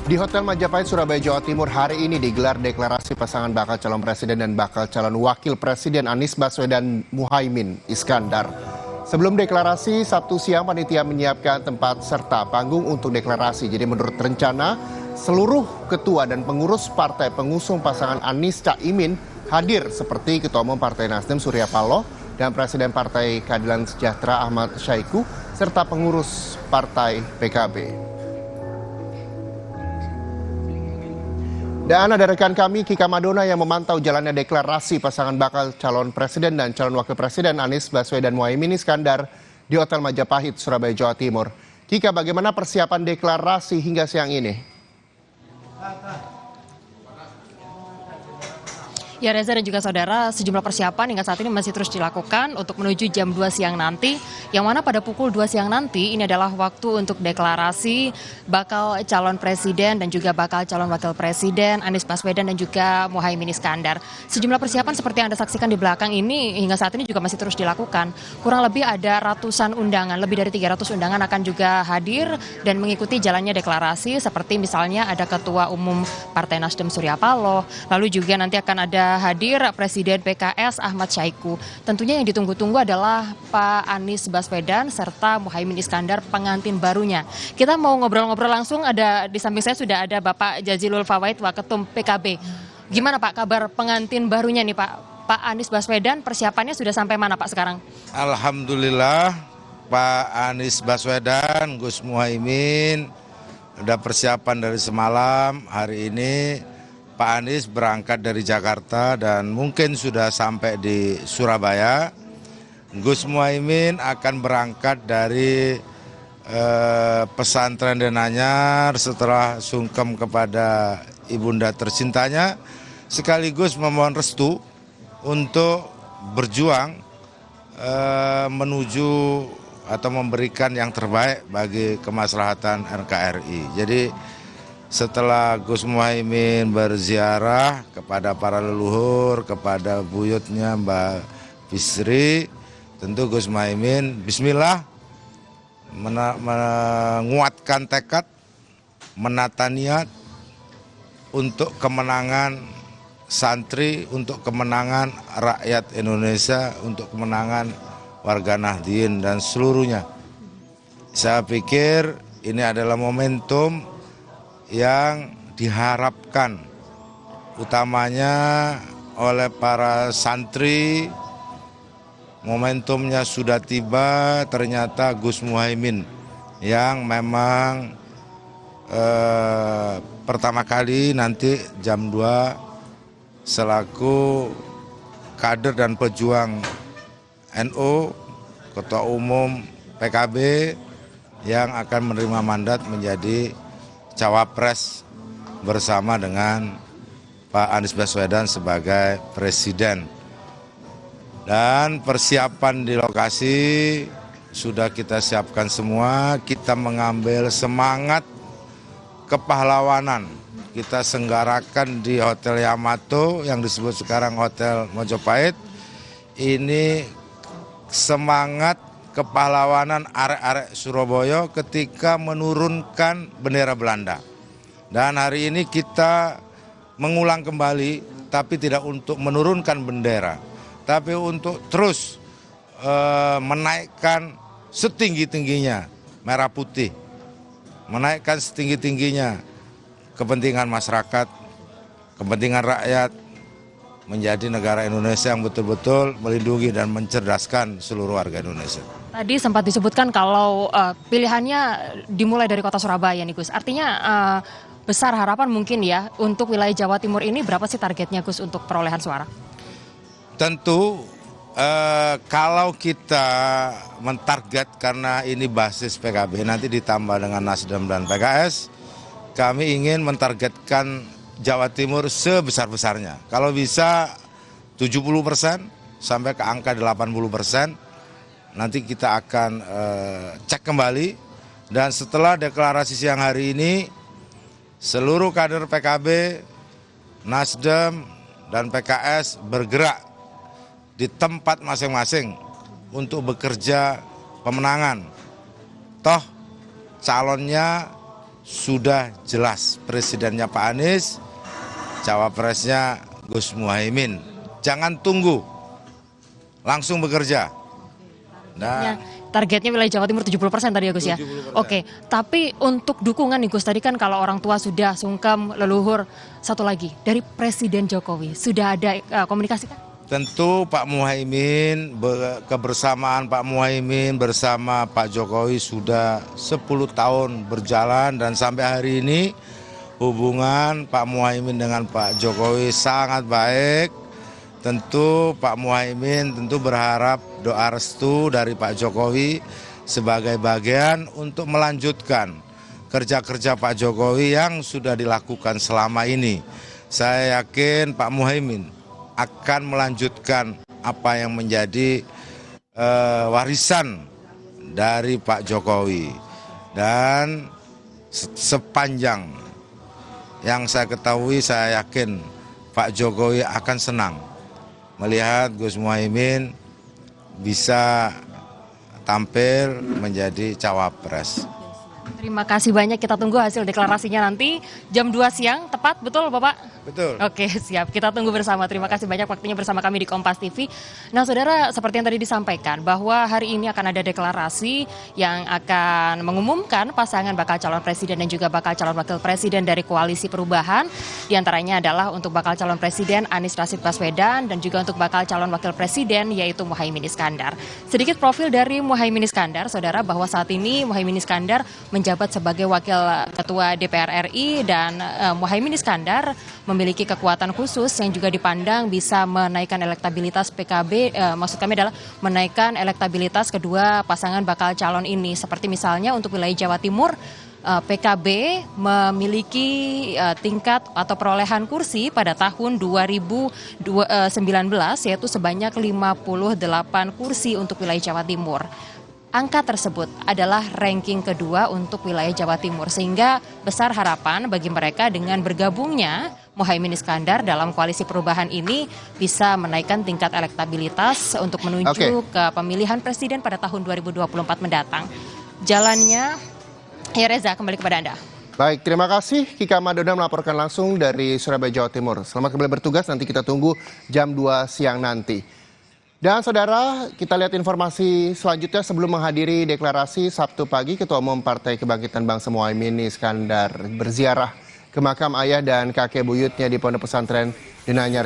Di Hotel Majapahit, Surabaya, Jawa Timur hari ini digelar deklarasi pasangan bakal calon presiden dan bakal calon wakil presiden Anies Baswedan Muhaimin Iskandar. Sebelum deklarasi, Sabtu siang panitia menyiapkan tempat serta panggung untuk deklarasi. Jadi menurut rencana, seluruh ketua dan pengurus partai pengusung pasangan Anies Caimin hadir seperti Ketua Umum Partai Nasdem Surya Paloh dan Presiden Partai Keadilan Sejahtera Ahmad Syaiqo serta pengurus Partai PKB. Dan ada rekan kami Kika Madona yang memantau jalannya deklarasi pasangan bakal calon presiden dan calon wakil presiden Anies Baswedan Muhaimin Iskandar di Hotel Majapahit, Surabaya, Jawa Timur. Kika, bagaimana persiapan deklarasi hingga siang ini? Ya Reza dan juga saudara, sejumlah persiapan hingga saat ini masih terus dilakukan untuk menuju jam 2 siang nanti, yang mana pada pukul 2 siang nanti ini adalah waktu untuk deklarasi bakal calon presiden dan juga bakal calon wakil presiden Anies Baswedan dan juga Muhaimin Iskandar. Sejumlah persiapan seperti yang Anda saksikan di belakang ini hingga saat ini juga masih terus dilakukan. Kurang lebih ada ratusan undangan, lebih dari 300 undangan akan juga hadir dan mengikuti jalannya deklarasi, seperti misalnya ada Ketua Umum Partai Nasdem Surya Paloh, lalu juga nanti akan ada hadir Presiden PKS Ahmad Syaiqo. Tentunya yang ditunggu-tunggu adalah Pak Anies Baswedan serta Muhaimin Iskandar pengantin barunya. Kita mau ngobrol-ngobrol langsung, ada di samping saya sudah ada Bapak Jazilul Fawait, Waketum PKB. Gimana Pak kabar pengantin barunya nih Pak? Pak Anies Baswedan persiapannya sudah sampai mana Pak sekarang? Alhamdulillah Pak Anies Baswedan, Gus Muhaimin udah persiapan dari semalam. Hari ini Pak Anies berangkat dari Jakarta dan mungkin sudah sampai di Surabaya. Gus Muhaimin akan berangkat dari pesantren Denanyar setelah sungkem kepada ibunda tercintanya, sekaligus memohon restu untuk berjuang menuju atau memberikan yang terbaik bagi kemaslahatan NKRI. Jadi setelah Gus Muhaimin berziarah kepada para leluhur, kepada buyutnya Mbak Bisri, tentu Gus Muhaimin bismillah menguatkan tekad, menata niat untuk kemenangan santri, untuk kemenangan rakyat Indonesia, untuk kemenangan warga Nahdien dan seluruhnya. Saya pikir ini adalah momentum yang diharapkan utamanya oleh para santri. Momentumnya sudah tiba, ternyata Gus Muhaimin yang memang pertama kali nanti jam 2 selaku kader dan pejuang NU, Ketua Umum PKB yang akan menerima mandat menjadi Cawapres bersama dengan Pak Anies Baswedan sebagai presiden. Dan persiapan di lokasi sudah kita siapkan semua. Kita mengambil semangat kepahlawanan. Kita senggarakan di Hotel Yamato yang disebut sekarang Hotel Majapahit. Ini semangat kepahlawanan arek-arek Surabaya ketika menurunkan bendera Belanda. Dan hari ini kita mengulang kembali, tapi tidak untuk menurunkan bendera, tapi untuk terus menaikkan setinggi-tingginya merah putih, menaikkan setinggi-tingginya kepentingan masyarakat, kepentingan rakyat, menjadi negara Indonesia yang betul-betul melindungi dan mencerdaskan seluruh warga Indonesia. Tadi sempat disebutkan kalau pilihannya dimulai dari kota Surabaya nih Gus. Artinya besar harapan mungkin ya untuk wilayah Jawa Timur ini, berapa sih targetnya Gus untuk perolehan suara? Tentu kalau kita mentarget, karena ini basis PKB nanti ditambah dengan Nasdem dan PKS, kami ingin mentargetkan Jawa Timur sebesar-besarnya. Kalau bisa 70% sampai ke angka 80%, nanti kita akan cek kembali. Dan setelah deklarasi siang hari ini, seluruh kader PKB, Nasdem, dan PKS bergerak di tempat masing-masing untuk bekerja pemenangan. Toh calonnya sudah jelas, presidennya Pak Anies, cawapresnya Gus Muhaimin. Jangan tunggu, langsung bekerja. Nah, targetnya wilayah Jawa Timur 70% tadi ya Gus ya? 70%. Oke, tapi untuk dukungan nih Gus, tadi kan kalau orang tua sudah sungkem, leluhur, satu lagi, dari Presiden Jokowi, sudah ada komunikasi kan? tentu Pak Muhaimin, kebersamaan Pak Muhaimin bersama Pak Jokowi sudah 10 tahun berjalan dan sampai hari ini hubungan Pak Muhaimin dengan Pak Jokowi sangat baik. Tentu Pak Muhaimin tentu berharap doa restu dari Pak Jokowi sebagai bagian untuk melanjutkan kerja-kerja Pak Jokowi yang sudah dilakukan selama ini. Saya yakin Pak Muhaimin akan melanjutkan apa yang menjadi warisan dari Pak Jokowi. Dan sepanjang yang saya ketahui, saya yakin Pak Jokowi akan senang melihat Gus Muhaimin bisa tampil menjadi cawapres. Terima kasih banyak, kita tunggu hasil deklarasinya nanti jam 2 siang, tepat betul Bapak? Betul. Oke, siap. Kita tunggu bersama. Terima kasih banyak waktunya bersama kami di Kompas TV. Nah, saudara, seperti yang tadi disampaikan bahwa hari ini akan ada deklarasi yang akan mengumumkan pasangan bakal calon presiden dan juga bakal calon wakil presiden dari Koalisi Perubahan. Di antaranya adalah untuk bakal calon presiden Anies Rashid Baswedan dan juga untuk bakal calon wakil presiden yaitu Muhaimin Iskandar. Sedikit profil dari Muhaimin Iskandar, saudara, bahwa saat ini Muhaimin Iskandar menjabat sebagai wakil ketua DPR RI dan Muhaimin Iskandar memiliki kekuatan khusus yang juga dipandang bisa menaikkan elektabilitas PKB, maksud kami adalah menaikkan elektabilitas kedua pasangan bakal calon ini. Seperti misalnya untuk wilayah Jawa Timur, PKB memiliki tingkat atau perolehan kursi pada tahun 2019 yaitu sebanyak 58 kursi untuk wilayah Jawa Timur. Angka tersebut adalah ranking kedua untuk wilayah Jawa Timur, sehingga besar harapan bagi mereka dengan bergabungnya Muhaimin Iskandar dalam Koalisi Perubahan ini bisa menaikkan tingkat elektabilitas untuk menuju ke pemilihan presiden pada tahun 2024 mendatang. Jalannya, ya Reza, kembali kepada Anda. Baik, terima kasih Kika Madona melaporkan langsung dari Surabaya, Jawa Timur. Selamat kembali bertugas, nanti kita tunggu jam 2 siang nanti. Dan saudara, kita lihat informasi selanjutnya sebelum menghadiri deklarasi Sabtu pagi, Ketua Umum Partai Kebangkitan Bangsa Muhaimin Iskandar berziarah ke makam ayah dan kakek buyutnya di Pondok Pesantren Denanyar